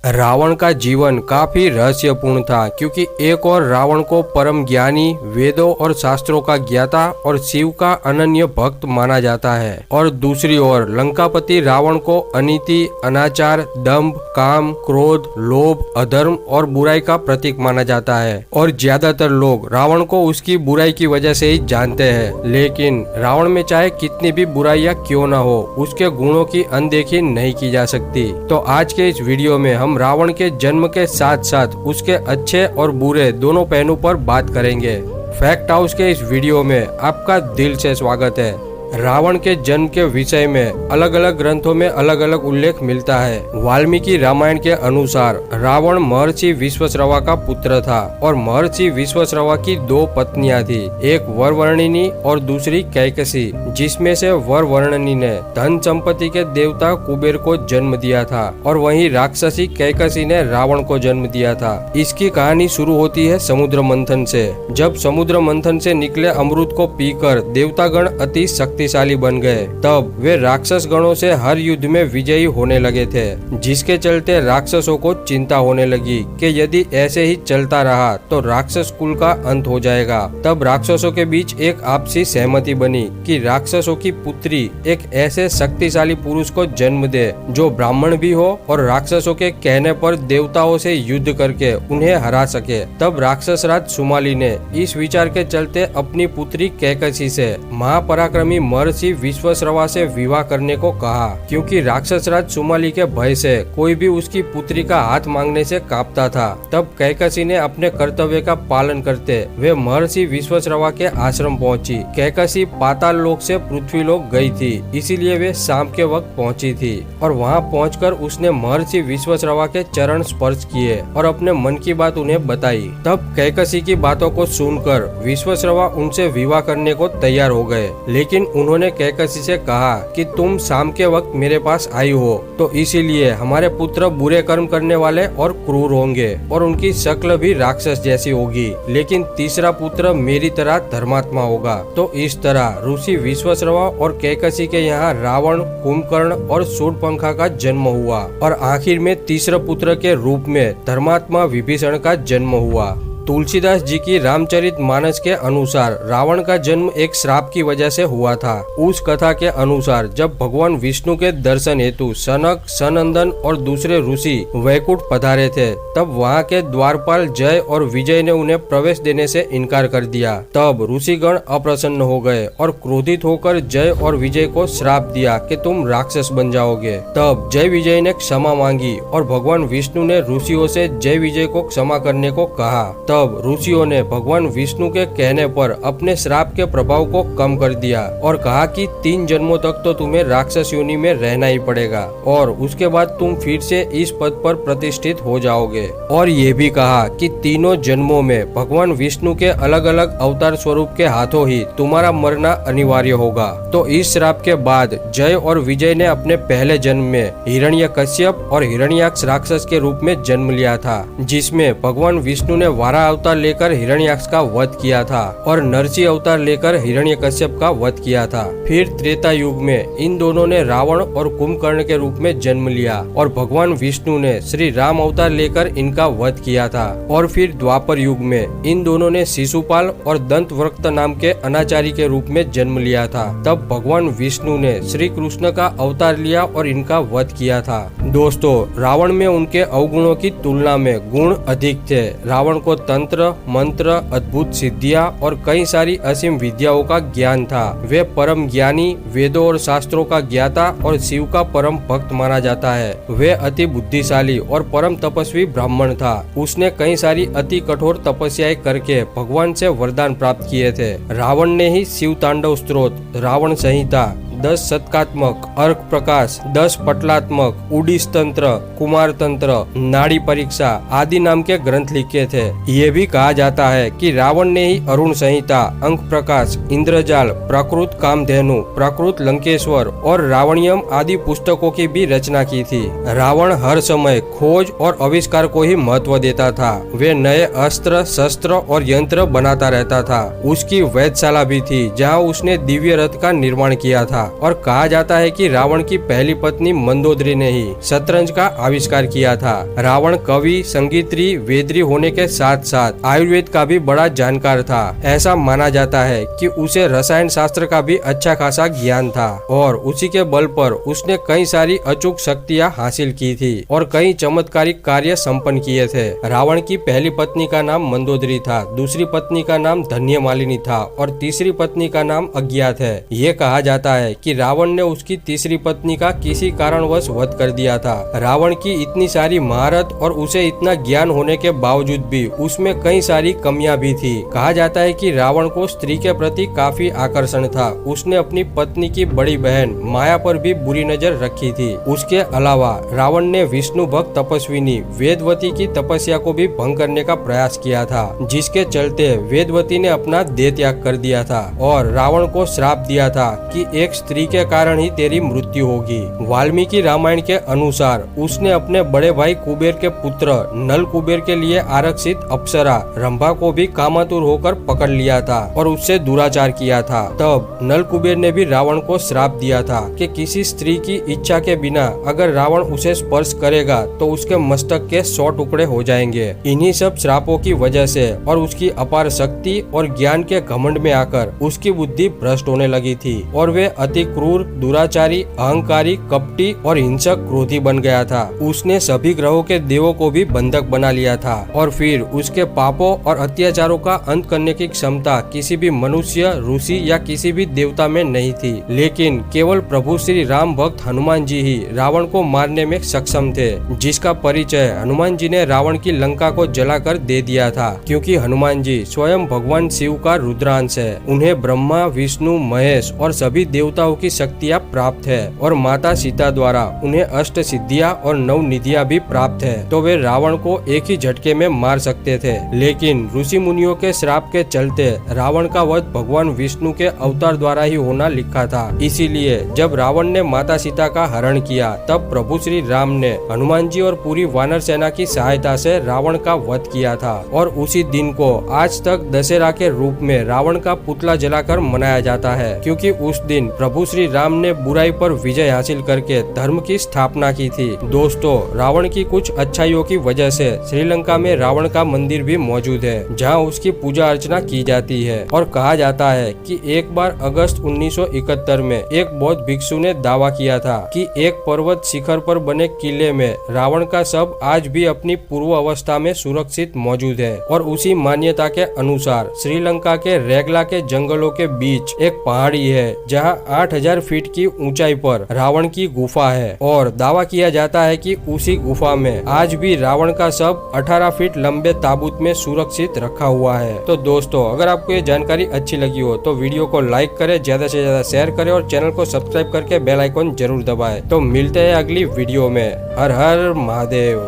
रावण का जीवन काफी रहस्यपूर्ण था, क्योंकि एक और रावण को परम ज्ञानी, वेदों और शास्त्रों का ज्ञाता और शिव का अनन्य भक्त माना जाता है, और दूसरी ओर लंकापति रावण को अनीति, अनाचार, दंभ, काम, क्रोध, लोभ, अधर्म और बुराई का प्रतीक माना जाता है। और ज्यादातर लोग रावण को उसकी बुराई की वजह से ही जानते हैं, लेकिन रावण में चाहे कितनी भी बुराइयां क्यों न हो, उसके गुणों की अनदेखी नहीं की जा सकती। तो आज के इस वीडियो में हम रावण के जन्म के साथ साथ उसके अच्छे और बुरे दोनों पहलू पर बात करेंगे। फैक्ट हाउस के इस वीडियो में आपका दिल से स्वागत है। रावण के जन्म के विषय में अलग अलग ग्रंथों में अलग अलग उल्लेख मिलता है। वाल्मीकि रामायण के अनुसार रावण महर्षि विश्वश्रवा का पुत्र था, और महर्षि विश्वश्रवा की दो पत्नियां थी, एक वरवर्णिनी और दूसरी कैकसी, जिसमें से वरवर्णिनी ने धन संपत्ति के देवता कुबेर को जन्म दिया था, और वहीं राक्षसी कैकसी ने रावण को जन्म दिया था। इसकी कहानी शुरू होती है समुद्र मंथन से। जब समुद्र मंथन से निकले अमृत को पीकर देवतागण अति शक्तिशाली बन गए, तब वे राक्षस गणों से हर युद्ध में विजयी होने लगे थे, जिसके चलते राक्षसों को चिंता होने लगी कि यदि ऐसे ही चलता रहा तो राक्षस कुल का अंत हो जाएगा। तब राक्षसों के बीच एक आपसी सहमति बनी कि राक्षसों की पुत्री एक ऐसे शक्तिशाली पुरुष को जन्म दे जो ब्राह्मण भी हो और राक्षसों के कहने पर देवताओं से युद्ध करके उन्हें हरा सके। तब राक्षस राज सुमाली ने इस विचार के चलते अपनी पुत्री कैकसी से महापराक्रमी महर्षि विश्वश्रवा से विवाह करने को कहा, क्योंकि राक्षस राज सुमाली के भय से कोई भी उसकी पुत्री का हाथ मांगने से कांपता था। तब कैकसी ने अपने कर्तव्य का पालन करते वे महर्षि विश्वश्रवा के आश्रम पहुंची। कैकसी पाताल लोक से पृथ्वी लोक गई थी, इसीलिए वे शाम के वक्त पहुंची थी, और वहां पहुंचकर उसने महर्षि विश्वश्रवा के चरण स्पर्श किए और अपने मन की बात उन्हें बताई। तब कैकसी की बातों को सुनकर विश्वश्रवा उनसे विवाह करने को तैयार हो गए, लेकिन उन्होंने कैकसी से कहा कि तुम शाम के वक्त मेरे पास आई हो, तो इसीलिए हमारे पुत्र बुरे कर्म करने वाले और क्रूर होंगे, और उनकी शक्ल भी राक्षस जैसी होगी, लेकिन तीसरा पुत्र मेरी तरह धर्मात्मा होगा। तो इस तरह ऋषि विश्वश्रवा और कैकसी के यहाँ रावण, कुंभकर्ण और शूर्पणखा का जन्म हुआ, और आखिर में तीसरे पुत्र के रूप में धर्मात्मा विभीषण का जन्म हुआ। तुलसीदास जी की रामचरित मानस के अनुसार रावण का जन्म एक श्राप की वजह से हुआ था। उस कथा के अनुसार जब भगवान विष्णु के दर्शन हेतु सनक, सनंदन और दूसरे ऋषि वैकुंठ पधारे थे, तब वहाँ के द्वारपाल जय और विजय ने उन्हें प्रवेश देने से इनकार कर दिया। तब ऋषिगण अप्रसन्न हो गए और क्रोधित होकर जय और विजय को श्राप दिया कि तुम राक्षस बन जाओगे। तब जय विजय ने क्षमा मांगी, और भगवान विष्णु ने ऋषियों से जय विजय को क्षमा करने को कहा। तब ऋषियों ने भगवान विष्णु के कहने पर अपने श्राप के प्रभाव को कम कर दिया और कहा कि 3 जन्मों तक तो तुम्हें राक्षस योनि में रहना ही पड़ेगा, और उसके बाद तुम फिर से इस पद पर प्रतिष्ठित हो जाओगे। और ये भी कहा कि तीनों जन्मों में भगवान विष्णु के अलग अलग अवतार स्वरूप के हाथों ही तुम्हारा मरना अनिवार्य होगा। तो इस श्राप के बाद जय और विजय ने अपने पहले जन्म में हिरण्यकश्यप और हिरण्याक्ष राक्षस के रूप में जन्म लिया था, जिसमें भगवान विष्णु ने वारा अवतार लेकर हिरण्याक्ष का वध किया था और नरसिंह अवतार लेकर हिरण्यकश्यप का वध किया था। फिर त्रेता युग में इन दोनों ने रावण और कुंभकर्ण के रूप में जन्म लिया, और भगवान विष्णु ने श्री राम अवतार लेकर इनका वध किया था। और फिर द्वापर युग में इन दोनों ने शिशुपाल और दंतवक्त्र नाम के अनाचारी के रूप में जन्म लिया था। तब भगवान विष्णु ने श्री कृष्ण का अवतार लिया और इनका वध किया था। दोस्तों, रावण में उनके अवगुणों की तुलना में गुण अधिक थे। रावण को तंत्र, मंत्र, अद्भुत सिद्धियां और कई सारी असीम विद्याओं का ज्ञान था। वे परम ज्ञानी, वेदों और शास्त्रों का ज्ञाता और शिव का परम भक्त माना जाता है। वे अति बुद्धिशाली और परम तपस्वी ब्राह्मण था। उसने कई सारी अति कठोर तपस्याएं करके भगवान से वरदान प्राप्त किए थे। रावण ने ही शिव तांडव स्तोत्र, रावण संहिता, 10 शतकात्मक, अर्क प्रकाश, 10 पटलात्मक, उड़ीस तंत्र, कुमार तंत्र, नाड़ी परीक्षा आदि नाम के ग्रंथ लिखे थे। ये भी कहा जाता है कि रावण ने ही अरुण संहिता, अंक प्रकाश, इंद्रजाल, प्राकृत कामधेनु, प्राकृत लंकेश्वर और रावणियम आदि पुस्तकों की भी रचना की थी। रावण हर समय खोज और आविष्कार को ही महत्व देता था। वे नए अस्त्र, शस्त्र और यंत्र बनाता रहता था। उसकी वेधशाला भी थी, जहाँ उसने दिव्य रथ का निर्माण किया था। और कहा जाता है कि रावण की पहली पत्नी मंदोदरी ने ही शतरंज का आविष्कार किया था। रावण कवि, संगीतरी, वेदरी होने के साथ साथ आयुर्वेद का भी बड़ा जानकार था। ऐसा माना जाता है कि उसे रसायन शास्त्र का भी अच्छा खासा ज्ञान था और उसी के बल पर उसने कई सारी अचूक शक्तियां हासिल की थी और कई चमत्कारिक कार्य संपन्न किए थे। रावण की पहली पत्नी का नाम मंदोदरी था, दूसरी पत्नी का नाम धन्यमालिनी था और तीसरी पत्नी का नाम अज्ञात है। ये कहा जाता है कि रावण ने उसकी तीसरी पत्नी का किसी कारणवश वध कर दिया था। रावण की इतनी सारी महारत और उसे इतना ज्ञान होने के बावजूद भी उसमें कई सारी कमियां भी थी। कहा जाता है कि रावण को स्त्री के प्रति काफी आकर्षण था। उसने अपनी पत्नी की बड़ी बहन माया पर भी बुरी नजर रखी थी। उसके अलावा रावण ने विष्णु भक्त तपस्विनी वेदवती की तपस्या को भी भंग करने का प्रयास किया था, जिसके चलते वेदवती ने अपना देह त्याग कर दिया था और रावण को श्राप दिया था कि एक स्त्री के कारण ही तेरी मृत्यु होगी। वाल्मीकि रामायण के अनुसार उसने अपने बड़े भाई कुबेर के पुत्र नल कुबेर के लिए आरक्षित अप्सरा रंभा को भी कामातुर होकर पकड़ लिया था और उससे दुराचार किया था। तब नल कुबेर ने भी रावण को श्राप दिया था कि किसी स्त्री की इच्छा के बिना अगर रावण उसे स्पर्श करेगा तो उसके मस्तक के 100 टुकड़े हो जाएंगे। इन्हीं सब श्रापों की वजह से और उसकी अपार शक्ति और ज्ञान के घमंड में आकर उसकी बुद्धि भ्रष्ट होने लगी थी और वे अति क्रूर, दुराचारी, अहंकारी, कपटी और हिंसक क्रोधी बन गया था। उसने सभी ग्रहों के देवों को भी बंधक बना लिया था और फिर उसके पापों और अत्याचारों का अंत करने की क्षमता किसी भी मनुष्य, ऋषि या किसी भी देवता में नहीं थी। लेकिन केवल प्रभु श्री राम भक्त हनुमान जी ही रावण को मारने में सक्षम थे, जिसका परिचय हनुमान जी ने रावण की लंका को जलाकर दे दिया था। क्योंकि हनुमान जी स्वयं भगवान शिव का रुद्रांश है। उन्हें ब्रह्मा, विष्णु, महेश और सभी देवताओं की शक्तियाँ प्राप्त है और माता सीता द्वारा उन्हें अष्ट सिद्धियाँ और 9 निधियाँ भी प्राप्त है, तो वे रावण को एक ही झटके में मार सकते थे। लेकिन ऋषि मुनियों के श्राप के चलते रावण का वध भगवान विष्णु के अवतार द्वारा ही होना लिखा था। इसीलिए जब रावण ने माता सीता का हरण किया तब प्रभु श्री राम ने हनुमान जी और पूरी वानर सेना की सहायता से रावण का वध किया था और उसी दिन को आज तक दशहरा के रूप में रावण का पुतला जलाकर मनाया जाता है, क्योंकि उस दिन प्रभु श्री राम ने बुराई पर विजय हासिल करके धर्म की स्थापना की थी। दोस्तों, रावण की कुछ अच्छाइयों की वजह से श्रीलंका में रावण का मंदिर भी मौजूद है, जहां उसकी पूजा अर्चना की जाती है। और कहा जाता है कि एक बार अगस्त 1971 में एक बौद्ध भिक्षु ने दावा किया था कि एक पर्वत शिखर पर बने किले में रावण का शव आज भी अपनी पूर्व अवस्था में सुरक्षित मौजूद है। और उसी मान्यता के अनुसार श्रीलंका के रेगला के जंगलों के बीच एक पहाड़ी है जहां 8000 फीट की ऊंचाई पर रावण की गुफा है और दावा किया जाता है कि उसी गुफा में आज भी रावण का शव 18 फीट लंबे ताबूत में सुरक्षित रखा हुआ है। तो दोस्तों, अगर आपको ये जानकारी अच्छी लगी हो तो वीडियो को लाइक करें, ज्यादा से ज्यादा शेयर करें और चैनल को सब्सक्राइब करके बेल आइकन जरूर दबाएं। तो मिलते हैं अगली वीडियो में। हर हर महादेव।